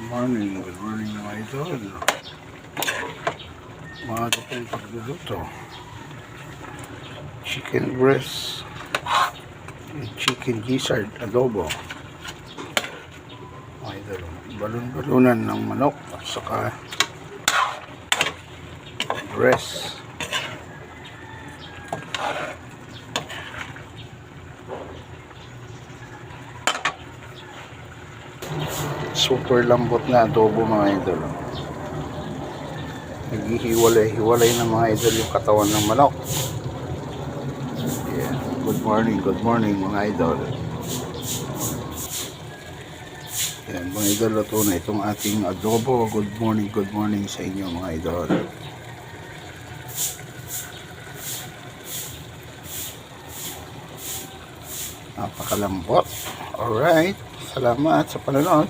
Good morning mga idol. Maaga pa yung pagluluto. Chicken breast, chicken gizzard, adobo. Mga idol, balon-balunan ng manok at saka breast. Super lambot na adobo mga idol. Naghihiwalay-hiwalay na mga idol yung katawan ng manok. Yeah. Good morning mga idol. Yan mga idol, luto na itong ating adobo. Good morning sa inyo mga idol. Napakalambot. Alright, salamat sa panonood.